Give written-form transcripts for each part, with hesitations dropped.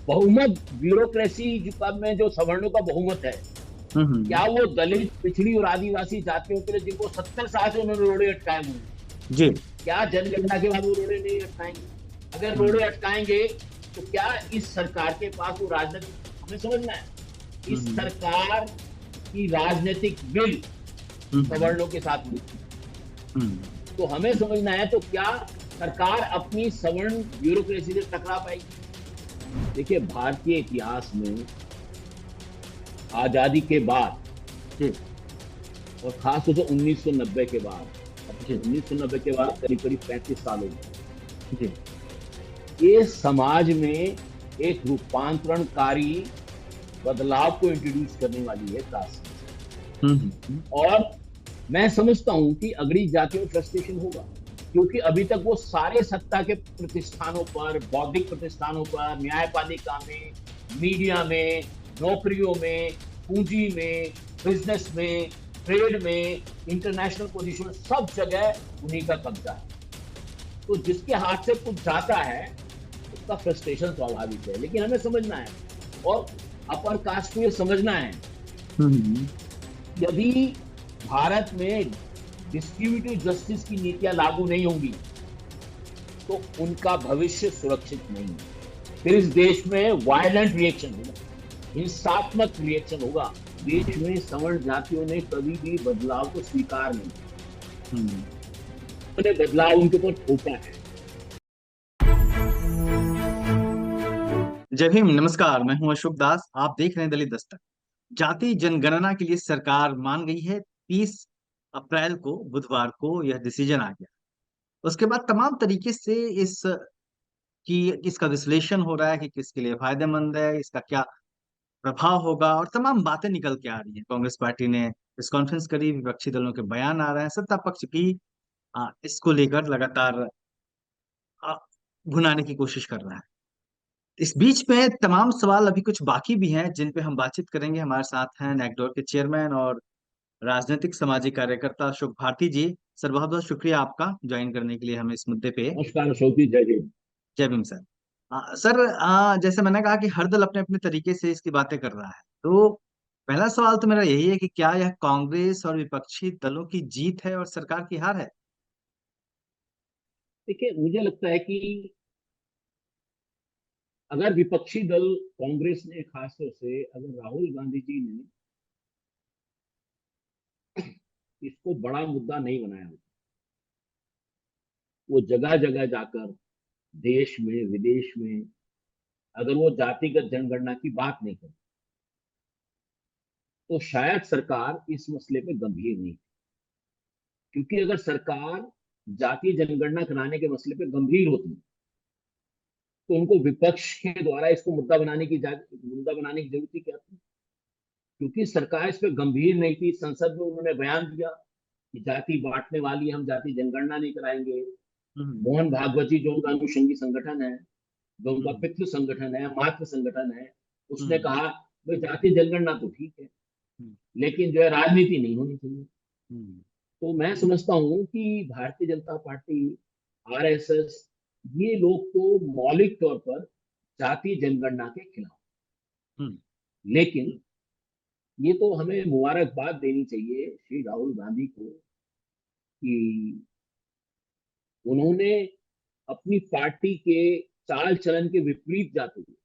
बहुमत ब्यूरोक्रेसी में जो सवर्णों का बहुमत है, हम्म। क्या वो दलित, पिछड़ी और आदिवासी जातियों के लिए जिनको 70 साल से उन्होंने रोड़े अटकाए हुए हैं, जी। क्या जनगणना के बाद वो रोड़े नहीं अटकाएंगे? अगर हम्म रोड़े अटकाएंगे तो क्या इस सरकार के पास वो राजनीतिक, हमें समझना है, इस हम्म सरकार की राजनीतिक विल हम्म सवर्णों के साथ हुई, हम्म तो हमें समझना है तो क्या सरकार अपनी सवर्ण ब्यूरोक्रेसी से टकरा पाएगी? देखिए, भारतीय इतिहास में आजादी के बाद जी। और खासतौर से 1990 के बाद, अब जी। 1990 के बाद करीब करीब 35 साल हो गए, जी। ये समाज में एक रूपांतरणकारी बदलाव को इंट्रोड्यूस करने वाली है कास्ट। हम्म। और मैं समझता हूं कि अगड़ी जातियों में फ्रस्ट्रेशन होगा, क्योंकि अभी तक वो सारे सत्ता के प्रतिष्ठानों पर, बौद्धिक प्रतिष्ठानों पर, न्यायपालिका में, मीडिया में, नौकरियों में, पूंजी में, बिजनेस में, ट्रेड में, इंटरनेशनल पोजीशन, सब जगह उन्हीं का कब्जा है। तो जिसके हाथ से कुछ जाता है उसका फ्रस्ट्रेशन स्वाभाविक है, लेकिन हमें समझना है, और अपर कास्ट को ये समझना है, हम्म यदि भारत में डिस्ट्रीब्यूटिव जस्टिस की नीतियां लागू नहीं होंगी तो उनका भविष्य सुरक्षित नहीं है। फिर इस देश में वायलेंट रिएक्शन होगा, हिंसात्मक रिएक्शन होगा। देश में सवर्ण जातियों ने कभी भी बदलाव को स्वीकार नहीं किया, हम्म। उन्होंने बदलाव उनके ऊपर थोपा है। जय भीम, नमस्कार। मैं हूं अशोक दास, आप देख रहे हैं दलित दस्तक। जाति जनगणना के लिए सरकार मान गई है। 30 अप्रैल को, बुधवार को यह डिसीजन आ गया। उसके बाद तमाम तरीके से इस की इसका विश्लेषण हो रहा है कि किसके लिए फायदेमंद है, इसका क्या प्रभाव होगा, और तमाम बातें निकल के आ रही है। कांग्रेस पार्टी ने प्रेस कॉन्फ्रेंस करी, विपक्षी दलों के बयान आ रहे हैं, सत्ता पक्ष भी इसको लेकर लगातार आ, भुनाने की कोशिश कर रहा है। इस बीच में तमाम सवाल अभी कुछ बाकी भी हैं जिन पे हम बातचीत करेंगे। हमारे साथ हैं नैकडोर के चेयरमैन और राजनीतिक सामाजिक कार्यकर्ता अशोक भारती जी। सर, बहुत बहुत शुक्रिया आपका ज्वाइन करने के लिए हमें इस मुद्दे पे। नमस्कार अशोक जी, जय हिंद। जय भीम सर। सर, जैसे मैंने कहा कि हर दल अपने अपने तरीके से इसकी बातें कर रहा है, तो पहला सवाल तो मेरा यही है कि क्या यह कांग्रेस और विपक्षी दलों की जीत है और सरकार की हार है? देखिए, मुझे लगता है कि अगर विपक्षी दल कांग्रेस ने, खासतौर से अगर राहुल गांधी जी ने इसको बड़ा मुद्दा नहीं बनाया होता, वो जगह जगह जाकर देश में, विदेश में, अगर वो जातिगत जनगणना की बात नहीं करती तो शायद सरकार इस मसले पे गंभीर नहीं। क्योंकि अगर सरकार जातीय जनगणना कराने के मसले पे गंभीर होती तो उनको विपक्ष के द्वारा इसको मुद्दा बनाने की जरूरत ही क्या थी? क्योंकि सरकार इस पे गंभीर नहीं थी। संसद में उन्होंने बयान दिया कि जाति बांटने वाली है, हम जाति जनगणना नहीं कराएंगे। हम्म मोहन भागवत जी, जो उनका अनुषंगी संगठन है, जो उनका हम्म पितृ संगठन है, मातृ संगठन है, उसने हम्म कहा भाई जाति जनगणना तो ठीक है, हम्म लेकिन जो है राजनीति नहीं होनी चाहिए। हम्म तो मैं समझता हूँ कि भारतीय जनता पार्टी, आरएसएस, ये लोग तो मौलिक तौर पर जाति जनगणना के खिलाफ, हम्म लेकिन ये तो हमें मुबारकबाद देनी चाहिए श्री राहुल गांधी को कि उन्होंने अपनी पार्टी के चाल चलन के विपरीत जाते हुए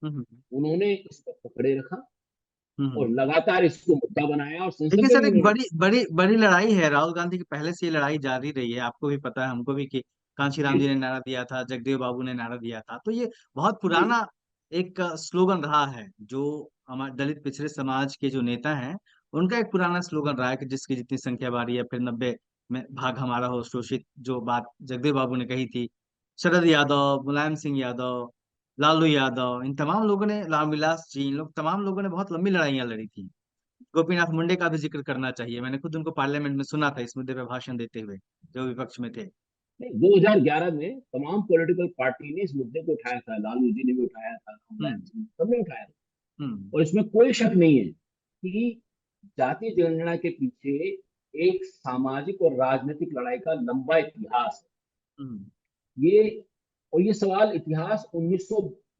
हम्म उन्होंने इसको पकड़े रखा और हम्म। लगातार इसको मुद्दा बनाया, और संसद देखिए में सर, भी एक उन्होंने। बड़ी बड़ी बड़ी लड़ाई है। राहुल गांधी की पहले से ये लड़ाई जारी रही है, आपको भी पता है, हमको भी, कि कांशीराम जी ने नारा दिया था, जगदेव बाबू ने नारा दिया था। तो ये बहुत जी। पुराना एक स्लोगन रहा है, जो हमारे दलित पिछड़े समाज के जो नेता हैं उनका एक पुराना स्लोगन रहा है कि जिसकी जितनी संख्या बारी है, फिर 90 में भाग हमारा हो शोषित। जो बात जगदेव बाबू ने कही थी, शरद यादव, मुलायम सिंह यादव, लालू यादव, इन तमाम लोगों ने, रामविलास जी, इन लोग तमाम लोगों ने बहुत लंबी लड़ाइयां लड़ी थी। गोपीनाथ मुंडे का भी जिक्र करना चाहिए, मैंने खुद उनको पार्लियामेंट में सुना था इस मुद्दे पे भाषण देते हुए, जो विपक्ष में थे। नहीं, 2011 में तमाम पॉलिटिकल पार्टी ने इस मुद्दे को उठाया था, लालू जी ने भी उठाया था, मुलायम हम्म सिंह, सबने उठाया था। हम्म और इसमें कोई शक नहीं है कि जाति जनगणना के पीछे एक सामाजिक और राजनीतिक लड़ाई का लंबा इतिहास हम्म है। ये, और ये सवाल इतिहास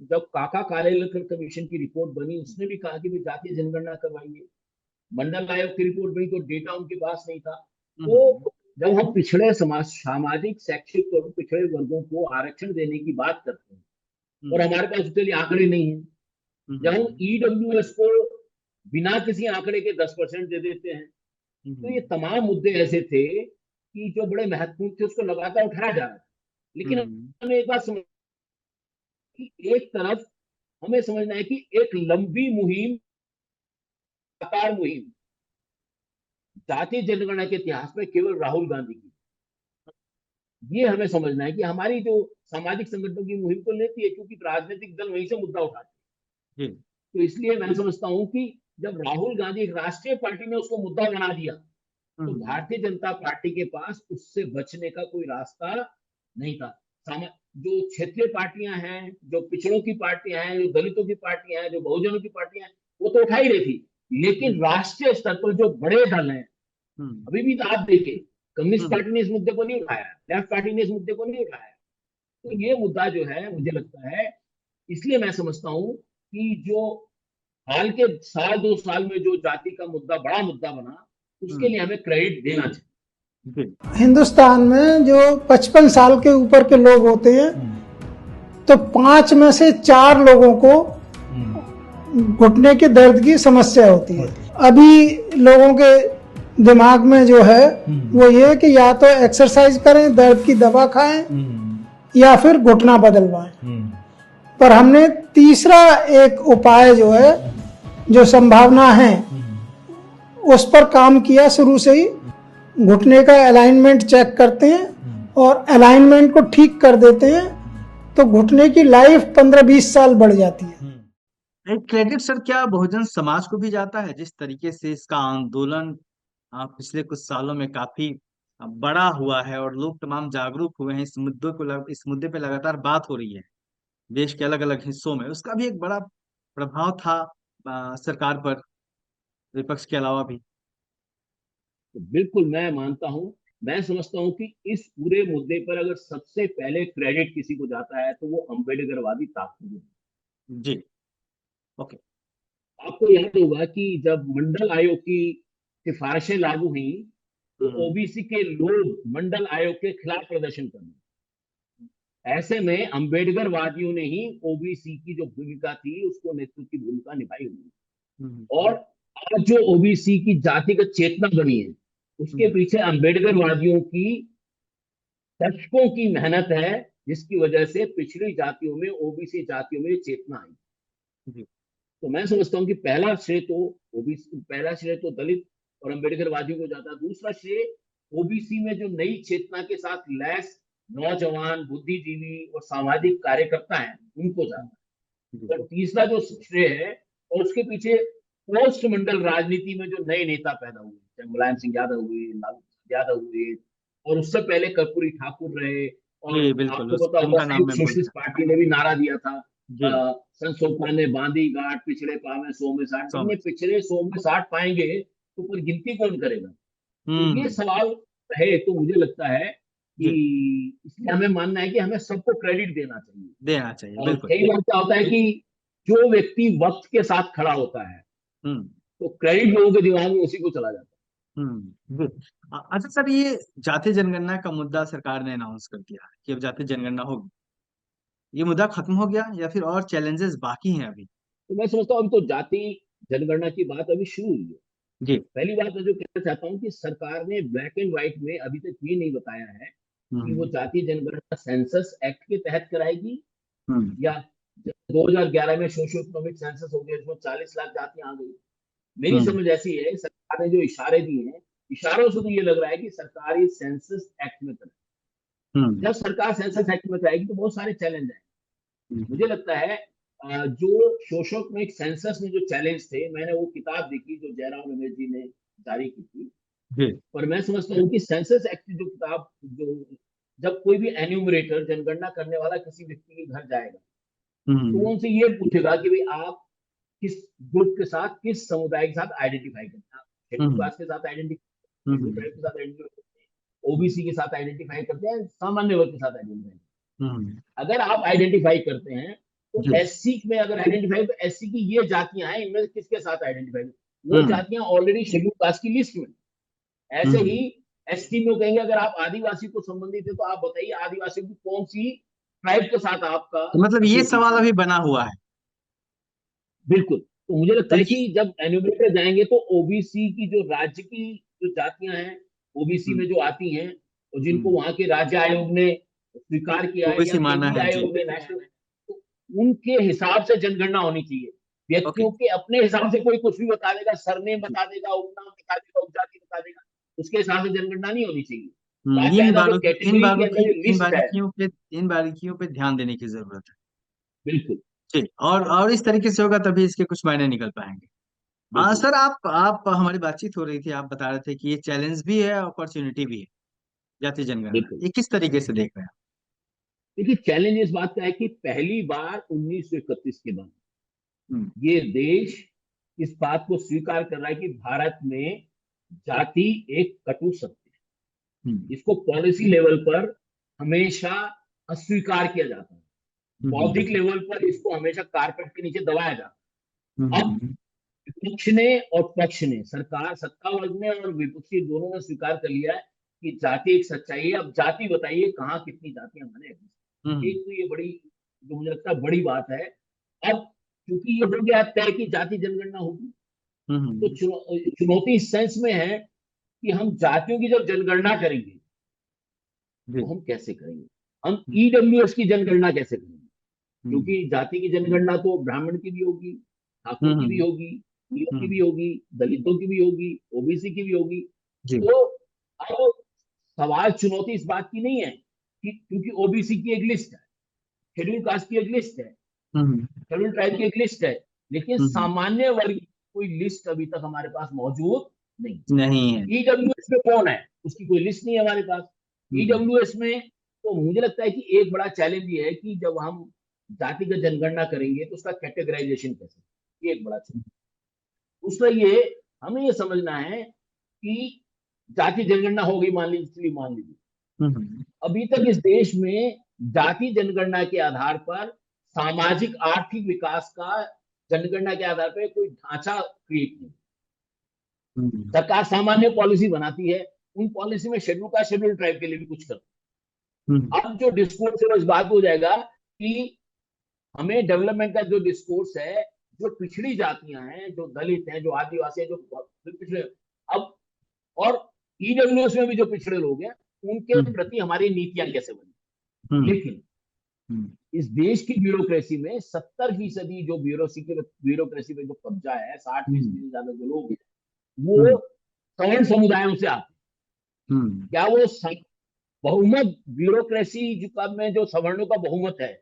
जब काका कालेलकर कमीशन की रिपोर्ट बनी, उसने भी कहा कि भाई जातीय जनगणना करवाइए। मंडल आयोग की रिपोर्ट बनी तो डेटा उनके पास नहीं था। हम्म, तो जब हम पिछड़े समाज, सामाजिक, शैक्षिक और पिछड़े वर्गों को आरक्षण देने की बात करते हैं और हम्म, हमारे पास उसके लिए आंकड़े नहीं है, जब हम हम्म, ईडब्ल्यूएस को बिना किसी आंकड़े के 10% दे देते हैं, तो ये हम्म, तमाम मुद्दे ऐसे थे कि जो बड़े महत्वपूर्ण थे, उसको लगातार उठाया जा रहा था। लेकिन हम्म, हमें एक बात समझ कि एक तरफ हमें समझना है कि एक लंबी मुहिम, लगातार मुहिम जातीय जनगणना के इतिहास में केवल राहुल गांधी की, ये हमें समझना है कि हमारी जो सामाजिक संगठनों की मुहिम तो लेती है, क्योंकि राजनीतिक दल वहीं से मुद्दा उठाते हैं। जी, तो इसलिए मैं समझता हूं कि जब राहुल गांधी एक राष्ट्रीय पार्टी ने उसको मुद्दा बना दिया, तो हम्म, भारतीय जनता पार्टी के पास उससे बचने का कोई रास्ता नहीं था। जो क्षेत्रीय पार्टियां हैं, जो पिछड़ों की पार्टियां हैं, जो दलितों की पार्टियां हैं, जो बहुजनों की पार्टियां हैं, वो तो उठा ही रही थी। जी, लेकिन राष्ट्रीय स्तर पर जो बड़े दल हैं, हम्म, अभी भी तो आप देखिए, कम्युनिस्ट हम्म, पार्टी ने इस मुद्दे को नहीं उठाया, लेफ्ट पार्टी ने इस मुद्दे को नहीं उठाया। तो ये मुद्दा जो है, मुझे लगता है, इसलिए मैं समझता हूं कि जो हाल के साल 2 साल में जो जाति का मुद्दा बड़ा मुद्दा बना, उसके हम्म, लिए हमें क्रेडिट देना चाहिए। जी, हिंदुस्तान में जो 55 साल के ऊपर के लोग होते हैं, तो 5 में से 4 लोगों को घुटने के दर्द की समस्या होती है। अभी लोगों के दिमाग में जो है वो ये कि या तो एक्सरसाइज करें, दर्द की दवा खाएं, या फिर घुटना बदलवाएं। पर हमने तीसरा एक उपाय जो है, जो संभावना है, उस पर काम किया शुरू से ही। घुटने का अलाइनमेंट चेक करते हैं और अलाइनमेंट को ठीक कर देते हैं, तो घुटने की लाइफ 15-20 साल बढ़ जाती है। एक क्रेडिट सर क्या बहुजन समाज को भी जाता है? जिस तरीके से इसका आंदोलन पिछले कुछ सालों में काफी बड़ा हुआ है और लोग तमाम जागरूक हुए हैं, इस मुद्दे को इस मुद्दे पे लगातार बात हो रही है देश के अलग अलग हिस्सों में, उसका भी एक बड़ा प्रभाव था सरकार पर, विपक्ष के अलावा भी। तो बिल्कुल मैं मानता हूं, मैं समझता हूं कि इस पूरे मुद्दे पर अगर सबसे पहले क्रेडिट किसी को जाता है, तो वो अम्बेडकरवादी ताकत है। जी, ओके। आपको याद होगा कि जब मंडल आयोग की सिफारिशें लागू हुई, तो हम्म, ओबीसी के लोग मंडल आयोग के खिलाफ प्रदर्शन करने, ऐसे में अंबेडकर वादियों ने ही ओबीसी की जो भूमिका थी, उसको नेतृत्व की भूमिका निभाई हुई। हम्म, और आज जो ओबीसी की जातिगत चेतना बनी है, उसके हम्म, पीछे अंबेडकर वादियों की दशकों की मेहनत है, जिसकी वजह से पिछड़ी जातियों में, ओबीसी जातियों में ये चेतना आई। जी, तो मैं समझता हूँ कि पहला श्रेय तो ओबीसी, पहला श्रेय तो दलित और अम्बेडकर वादियों को जाता है। दूसरा श्रेय ओबीसी में जो नई चेतना के साथ लैस नौजवान, बुद्धिजीवी और सामाजिक कार्यकर्ता हैं, उनको जाता जी, है। और तीसरा जो श्रेय है, और उसके पीछे पोस्ट मंडल राजनीति में जो नए नेता पैदा हुए, चाहे मुलायम सिंह यादव हुए, लालू प्रसाद यादव हुए, और उससे पहले कर्पूरी ठाकुर रहे। और जी, बिल्कुल, आपको उस पता होगा उनका नाम संयुक्त मैं बोल सोशलिस्ट रहा पार्टी ने भी नारा दिया था, जी, सन 17 में, बांदी घाट पिछड़े पावे 100 में 60। सौ जब में ये पिछड़े 100 में 60 पाएंगे, तो फिर गिनती कौन करेगा? तो ये हम्म, सवाल रहे, तो मुझे लगता है कि जी, इसलिए हमें मानना है कि हमें सबको क्रेडिट देना चाहिए। देना चाहिए और बिल्कुल। कई बार क्या होता है कि जो व्यक्ति वक्त के साथ खड़ा होता है, हम्म, तो क्रेडिट लोगों के दिमाग में उसी को चला जाता जी। अच्छा सर, ये जातीय जनगणना का मुद्दा सरकार ने अनाउंस कर दिया है कि अब जातीय जनगणना होगी, ये मुद्दा खत्म हो गया या फिर और चैलेंजेस बाकी हैं अभी? है। तो मैं समझता हूँ अभी तो जाति जनगणना की बात अभी शुरू हुई है। जी, पहली बात मैं जो कहना चाहता हूँ कि सरकार ने ब्लैक एंड व्हाइट में अभी तक ये नहीं बताया है कि वो हम्म, जातीय जनगणना सेंसस एक्ट के तहत कराएगी, हम्म, या 2011 में सोशो इकोनॉमिक सेंसस हो गया, इसमें 40 लाख जातियां आ गई। मेरी हम्म, समझ ऐसी है, सरकार ने जो इशारे दिए हैं, इशारों से तो ये लग रहा है कि सरकार ये सेंसस एक्ट में करे। हम्म, जब सरकार सेंसस एक्ट में कराएगी, तो बहुत सारे चैलेंज आए। हम्म, मुझे लगता है जो शोषक में सेंसस में जो चैलेंज थे, मैंने वो किताब देखी जो जयराम रमेश जी ने जारी की थी। जी, पर मैं समझता हूँ कि सेंसस एक्ट की जो किताब, जो जब कोई भी एन्यूमरेटर, जनगणना करने वाला किसी व्यक्ति के घर जाएगा, तो हम्म, उनसे ये पूछेगा कि भाई आप किस ग्रुप के साथ, किस समुदाय के साथ आइडेंटिफाई करते हैं। आप शेड्यूल हम्म, कास्ट के साथ आइडेंटिफाई, शेड्यूल हम्म, ट्राइब के साथ आइडेंटिफाई करते हैं, ओबीसी के साथ आइडेंटिफाई करते हैं, सामान्य वर्ग के साथ आइडेंटिफाई। हम्म, अगर आप आइडेंटिफाई करते हैं, तो जी। एससी में अगर आइडेंटिफाई, तो एससी की ये जातियां हैं, इनमें किसके साथ आइडेंटिफाई, वो हम्म जातियां ऑलरेडी शेड्यूल कास्ट की लिस्ट में। ऐसे ही हम्म एसटी में कहेंगे अगर आप आदिवासी को संबंधित है, तो आप बताइए आदिवासी की कौन सी ट्राइब के साथ आपका तो मतलब ये सवाल एसोसिएशन है। अभी बना हुआ है। बिल्कुल। तो मुझे लगता तो है ये कि जब एन्यूमरेटर जाएंगे तो ओबीसी की जो राज्य की जो जातियां हैं, ओबीसी हम्म में जो आती हैं, और जिनको हम्म वहां के राज्य आयोग ने स्वीकार किया है या ओबीसी माना केंद्रीय है जी। आयोग ने, नेशनल, तो उनके हिसाब से जनगणना होनी चाहिए। ओके। व्यक्तियों के अपने हिसाब से कोई कुछ भी बता देगा, सरनेम बता देगा, उपनाम बता देगा, उपजाति बता देगा, उसके हिसाब से जनगणना नहीं होनी चाहिए। बाकायदा जो कैटेगरी के अंदर जो इन लिस्ट है। बारीकियों पे ध्यान देने की जरूरत है। बिल्कुल। ठीक। और इस तरीके से होगा तभी इसके कुछ मायने निकल पाएंगे। बिल्कुल। सर, आप हमारी बातचीत हो रही थी, आप बता रहे थे कि ये चैलेंज भी है, अपॉर्चुनिटी भी है, जाति जनगणना, बिल्कुल। ये किस तरीके से देख रहे हैं देखिए, चैलेंज इस बात का है कि पहली बार 1931 के बाद आप? ये देश इस बात को स्वीकार कर रहा है कि भारत में जाति एक कटु सत्य हम्म है। इसको पॉलिसी लेवल पर हमेशा अस्वीकार किया जाता है, बौद्धिक हम्म लेवल पर इसको हमेशा कारपेट के नीचे दबाया जाता है। अब हम्म विपक्ष ने और पक्ष ने, सरकार सत्ता वर्ग ने और विपक्षी दोनों ने स्वीकार कर लिया है कि जाति एक सच्चाई है। अब जाति बताइए कहाँ कितनी जातियां हमारे हैं। हम्म एक तो ये बड़ी, जो मुझे लगता है बड़ी बात है। अब क्योंकि ये हो गया तय कि जाति जनगणना होगी, तो हम्म चुनौती इस सेंस में है कि हम जातियों की जब जनगणना करेंगे जी। तो हम कैसे करेंगे, हम ईडब्ल्यूएस की जनगणना कैसे करेंगे। हम्म क्योंकि जाति की जनगणना तो ब्राह्मण की भी होगी, ठाकुर की भी हम्म होगी, पीओ की भी हम्म होगी, दलितों की भी होगी, ओबीसी की भी होगी। जी। तो अब सवाल, चुनौती इस बात की नहीं है कि क्योंकि ओबीसी की एक लिस्ट है, शेड्यूल कास्ट की एक लिस्ट है, हम्म शेड्यूल ट्राइब की एक लिस्ट है, लेकिन हम्म सामान्य वर्ग की कोई लिस्ट अभी तक हमारे पास मौजूद नहीं। नहीं है। ईडब्ल्यूएस में कौन है, उसकी कोई लिस्ट नहीं है हमारे पास। हम्म ईडब्ल्यूएस में तो मुझे लगता है कि एक बड़ा चैलेंज ये है कि जब हम जातिगत जनगणना करेंगे तो उसका कैटेगराइजेशन कैसे, ये एक बड़ा चैलेंज। दूसरा ये, हमें ये समझना है कि जाति जनगणना हो गई, मान लीजिए हम्म अभी तक इस देश में जाति जनगणना के आधार पर सामाजिक आर्थिक विकास का, जनगणना के आधार पर कोई ढांचा क्रिएट नहीं। हम्म सरकार सामान्य पॉलिसी बनाती है, उन पॉलिसी में शेड्यूल का, शेड्यूल ट्राइब के लिए भी कुछ करती हम्म है। अब जो डिस्कोर्स है वो इस बात हो जाएगा कि हमें डेवलपमेंट का जो डिस्कोर्स है, जो पिछड़ी जातियां हैं, जो दलित हैं, जो आदिवासी हैं, जो पिछड़े, अब और ईडब्ल्यूएस में भी जो पिछड़े लोग हैं, उनके हम्म प्रति हमारी नीतियां कैसे बनी। हम्म लेकिन हम्म इस देश की ब्यूरोक्रेसी में 70% जो ब्यूरोक्रेसी पे जो कब्जा है, 60% से ज्यादा जो लोग हैं, हम्म वो सवर्ण समुदायों से आते हैं। हम्म क्या वो बहुमत ब्यूरोक्रेसी में जो सवर्णों का बहुमत है,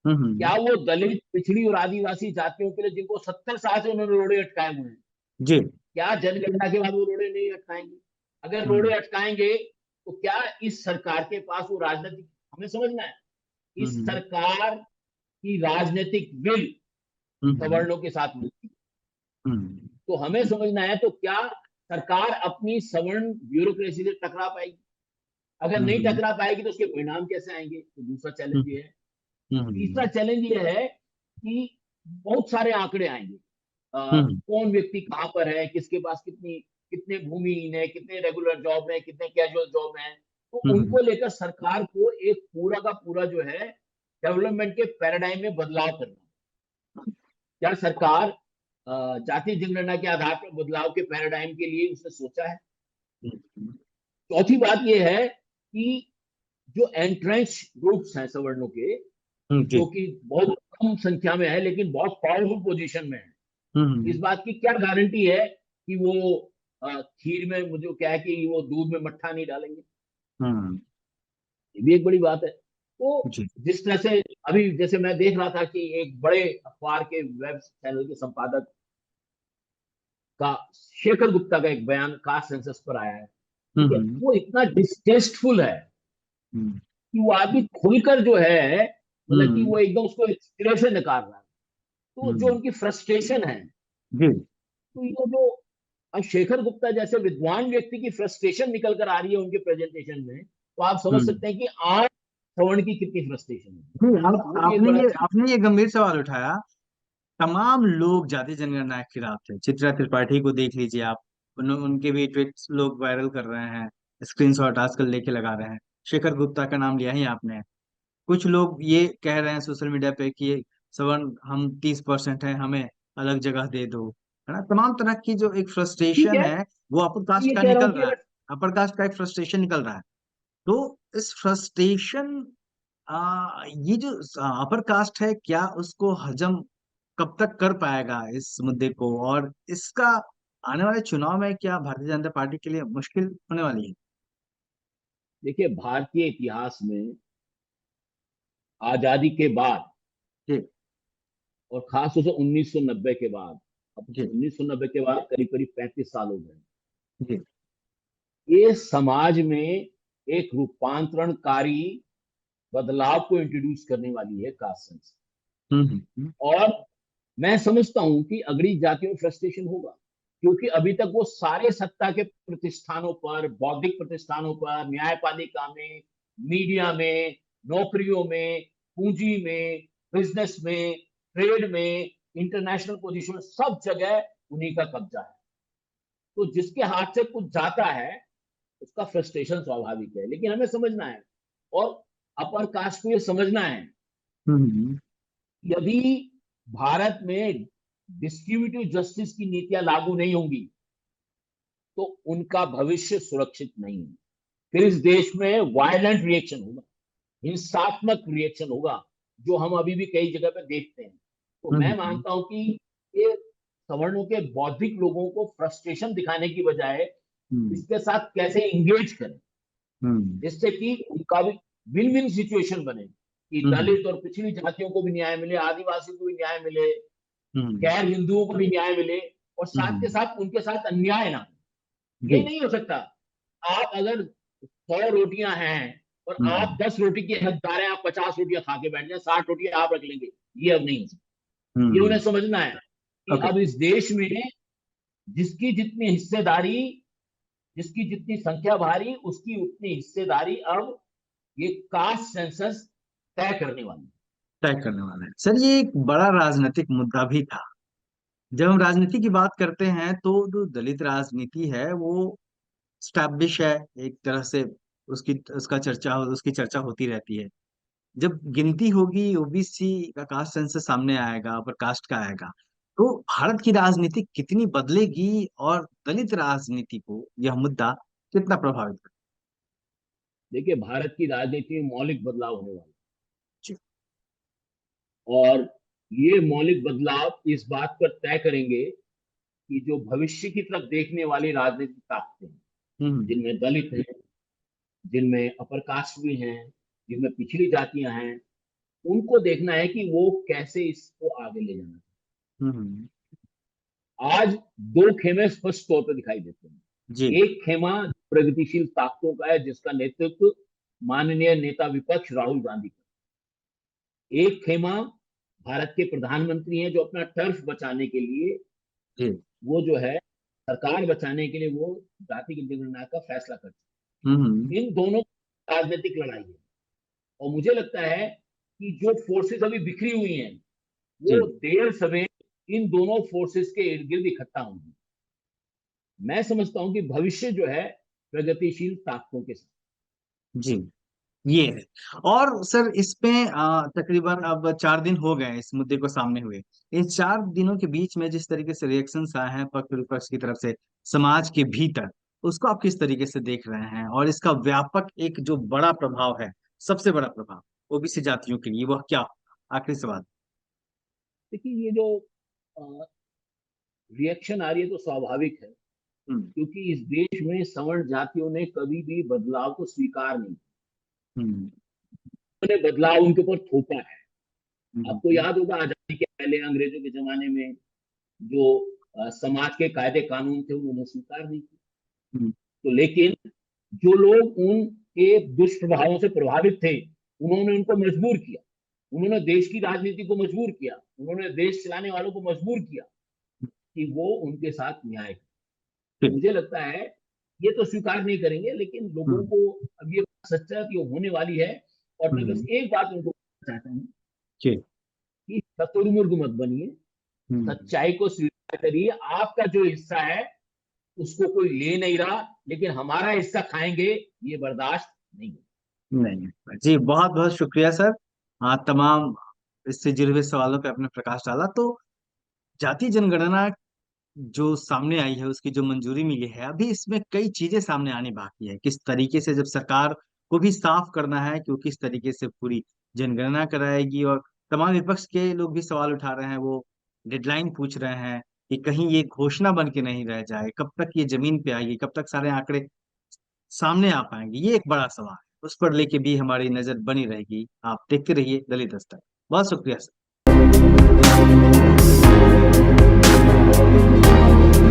क्या हम्म वो दलित, पिछड़ी और आदिवासी जातियों के लिए, जिनको 70 साल से उन्होंने रोड़े अटकाए हुए हैं, जी। क्या जनगणना के बाद वो रोड़े नहीं अटकाएंगे? अगर रोड़े हम्म अटकाएंगे तो क्या इस सरकार के पास वो राजनीतिक, हमें समझना है, इस हम्म सरकार की राजनीतिक विल हम्म सवर्णों के साथ मिलती है। हम्म तो हमें समझना है, तो क्या सरकार अपनी सवर्ण ब्यूरोक्रेसी से टकरा पाएगी? अगर नहीं हम्म टकरा पाएगी तो उसके परिणाम कैसे आएंगे? तो दूसरा चैलेंज ये है। तीसरा हम्म चैलेंज ये है कि बहुत सारे आंकड़े आएंगे, हम्म कौन व्यक्ति कहाँ पर है, किसके पास कितनी, कितने भूमिहीन है, कितने रेगुलर जॉब है, कितने कैजुअल जॉब है। तो हम्म उनको लेकर सरकार को एक पूरा का पूरा जो है डेवलपमेंट के पैराडाइम में बदलाव करना। क्या सरकार जाति जनगणना के आधार पर बदलाव के पैराडाइम के लिए उसने सोचा है? चौथी बात यह है कि जो एंट्रेंस ग्रुप्स हैं सवर्णों के, जी। जो कि बहुत कम संख्या में है लेकिन बहुत पावरफुल पोजीशन में है, इस हम्म बात की क्या गारंटी है कि वो खीर में, मुझे क्या है कि वो दूध में मट्ठा नहीं डालेंगे? हम्म ये भी एक बड़ी बात है। तो जी। जिस तरह से अभी जैसे मैं देख रहा था कि एक बड़े अखबार के वेब चैनल के संपादक का, शेखर गुप्ता का एक बयान कास्ट सेंसस पर आया है, ठीक है, हम्म वो इतना डिस्टेस्टफुल है हम्म कि वो आदमी खुलकर जो है, मतलब कि हम्म वो एकदम उसको एक सिरे से नकार रहा है। तो जो हम्म उनकी फ्रस्ट्रेशन है, जी। तो ये जो अब शेखर गुप्ता जैसे विद्वान व्यक्ति की फ्रस्ट्रेशन निकल कर आ रही है उनके प्रेजेंटेशन में, तो आप समझ हम्म सकते हैं कि आम सवर्ण की कितनी फ्रस्ट्रेशन है, जी, वो भी एक बड़ा आपने ये गंभीर सवाल उठाया। तमाम लोग जाति जनगणना के खिलाफ थे। चित्रा त्रिपाठी को देख लीजिए आप, उनके भी ट्वीट्स लोग वायरल कर रहे हैं, स्क्रीनशॉट आजकल लेके लगा रहे हैं। शेखर गुप्ता का नाम लिया ही आपने। कुछ लोग ये कह रहे हैं सोशल मीडिया पे कि सवर्ण हम 30% है, हमें अलग जगह दे दो, है ना। तमाम तरह की जो एक ठीक फ्रस्ट्रेशन है। है वो अपर कास्ट ये का कह रहा निकल हूँ कि रहा है। अगर अपर कास्ट का एक फ्रस्ट्रेशन निकल रहा है। तो इस फ्रस्ट्रेशन, ये जो अपर कास्ट है, क्या उसको हजम कब तक कर पाएगा इस मुद्दे को, और इसका आने वाले चुनाव में क्या भारतीय जनता पार्टी के लिए मुश्किल होने वाली है? देखिए, भारतीय इतिहास में आजादी के बाद जी। और खासतौर से 1990 के बाद, अब जी। 1990 के बाद करीब करीब 35 साल हो गए, जी। ये समाज में एक रूपांतरणकारी बदलाव को इंट्रोड्यूस करने वाली है कास्ट सेंस। और मैं समझता हूं कि अगली जातियों में फ्रस्ट्रेशन होगा, क्योंकि अभी तक वो सारे सत्ता के प्रतिष्ठानों पर, बौद्धिक प्रतिष्ठानों पर, न्यायपालिका में, मीडिया में, नौकरियों में, पूंजी में, बिजनेस में, ट्रेड में, इंटरनेशनल पोजीशन, सब जगह उन्हीं का कब्जा है। तो जिसके हाथ से कुछ जाता है उसका फ्रस्ट्रेशन स्वाभाविक है, लेकिन हमें समझना है, और अपर कास्ट को ये समझना है, हम्म। यदि भारत में डिस्ट्रीब्यूटिव जस्टिस की नीतियां लागू नहीं होंगी तो उनका भविष्य सुरक्षित नहीं है। फिर इस देश में वायलेंट रिएक्शन होगा, हिंसात्मक रिएक्शन होगा, जो हम अभी भी कई जगह पे देखते हैं। तो मैं हम्म। मानता हूं कि ये सवर्णों के बौद्धिक लोगों को फ्रस्ट्रेशन दिखाने की बजाय हम्म। इसके साथ कैसे इंगेज करें, हम्म। जिससे कि उनका भी विन विन सिचुएशन बने, कि हम्म। दलित और पिछड़ी जातियों को भी न्याय मिले, आदिवासी को भी न्याय मिले, हम्म। गैर हिंदुओं को भी न्याय मिले, और साथ के हम्म। साथ उनके साथ अन्याय ना हो। ये जी। नहीं हो सकता, आप अगर 100 रोटियां हैं और आप हम्म। 10 रोटी के हकदार हैं, आप 50 रोटियां खा के बैठ जाए, 60 रोटियां आप रख लेंगे, ये अब नहीं हो सकता। ये हम्म। उन्हें समझना है कि ओके। अब इस देश में जिसकी जितनी हिस्सेदारी, जिसकी जितनी संख्या भारी, उसकी उतनी हिस्सेदारी अब ये कास्ट सेंसस तय करने वाली है। तय करने वाला है सर। ये एक बड़ा राजनीतिक मुद्दा भी था। जब हम राजनीति की बात करते हैं तो जो दलित राजनीति है वो स्टैब्लिश है एक तरह से। उसकी चर्चा होती रहती है। जब गिनती होगी ओबीसी का, कास्ट सेंसस सामने आएगा, पर कास्ट का आएगा, तो भारत की राजनीति कितनी बदलेगी और दलित राजनीति को यह मुद्दा कितना प्रभावित करेगा? देखिए, भारत की राजनीति में मौलिक बदलाव होने वाला जी। है, और ये मौलिक बदलाव इस बात पर तय करेंगे कि जो भविष्य की तरफ देखने वाली राजनीतिक ताकतें हैं, हम्म। जिनमें दलित हैं, जिनमें अपर कास्ट भी हैं, जिनमें पिछड़ी जातियां हैं, उनको देखना है कि वो कैसे इसको आगे ले जाना हम्म। है। आज दो खेमे स्पष्ट तौर पर दिखाई देते जी। हैं। एक खेमा प्रगतिशील ताकतों का है, जिसका नेतृत्व माननीय नेता विपक्ष राहुल गांधी का। एक खेमा भारत के प्रधानमंत्री हैं, जो अपना टर्फ बचाने के लिए, जी। वो जो है सरकार बचाने के लिए, वो जाति की जनगणना का फैसला करते हम्म। हैं। इन दोनों की राजनीतिक लड़ाई है, और मुझे लगता है कि जो फोर्सेस अभी बिखरी हुई हैं, जी। वो देर सवेर इन दोनों फोर्सेस के इर्द गिर्द इकट्ठा होंगी। मैं समझता हूं कि भविष्य जो है प्रगतिशील ताकतों के साथ। जी। ये है। और सर इसमें तकरीबन अब 4 दिन हो गए इस मुद्दे को सामने हुए। इन 4 दिनों के बीच में जिस तरीके से रिएक्शंस आए हैं पक्ष विपक्ष की तरफ से समाज के भीतर, उसको आप किस तरीके से देख रहे हैं, और इसका व्यापक एक जो बड़ा प्रभाव है, सबसे बड़ा प्रभाव ओबीसी जातियों के लिए वह क्या होगा? आखिरी सवाल। देखिए, ये जो रिएक्शन आ रही है तो स्वाभाविक है, हम्म। क्योंकि इस देश में सवर्ण जातियों ने कभी भी बदलाव को स्वीकार नहीं किया। हम्म। उन्होंने बदलाव उनके ऊपर थोपा है। आपको हम्म। याद होगा, आजादी के पहले अंग्रेजों के जमाने में जो समाज के कायदे कानून थे, उन्होंने स्वीकार नहीं किए। हम्म। तो लेकिन जो लोग उनके दुष्प्रभावों से प्रभावित थे, उन्होंने उनको मजबूर किया, उन्होंने देश की राजनीति को मजबूर किया, उन्होंने देश चलाने वालों को मजबूर किया कि वो उनके साथ न्याय करें। तो ठीक। मुझे लगता है ये तो स्वीकार नहीं करेंगे, लेकिन लोगों हम्म। को अब ये सच्चाई होने वाली है और मैं बस एक बात उनको चाहता हूँ जी। कि शतुर्मुर्ग मत बनिए, सच्चाई को स्वीकार करिए। आपका जो हिस्सा है उसको कोई ले नहीं रहा, लेकिन हमारा हिस्सा खाएंगे ये बर्दाश्त नहीं है। नहीं जी, बहुत बहुत शुक्रिया सर। हाँ, तमाम इससे जुड़े हुए सवालों पे आपने प्रकाश डाला। तो जाति जनगणना जो सामने आई है, उसकी जो मंजूरी मिली है, अभी इसमें कई चीजें सामने आनी बाकी है। किस तरीके से जब सरकार को भी साफ करना है कि वो किस तरीके से पूरी जनगणना कराएगी, और तमाम विपक्ष के लोग भी सवाल उठा रहे हैं, वो डेडलाइन पूछ रहे हैं कि कहीं ये घोषणा बन के नहीं रह जाए, कब तक ये जमीन पे आएगी, कब तक सारे आंकड़े सामने आ पाएंगे, ये एक बड़ा सवाल है। उस पर लेके भी हमारी नजर बनी रहेगी। आप देखते रहिए दलित दस्तक। बहुत शुक्रिया सर।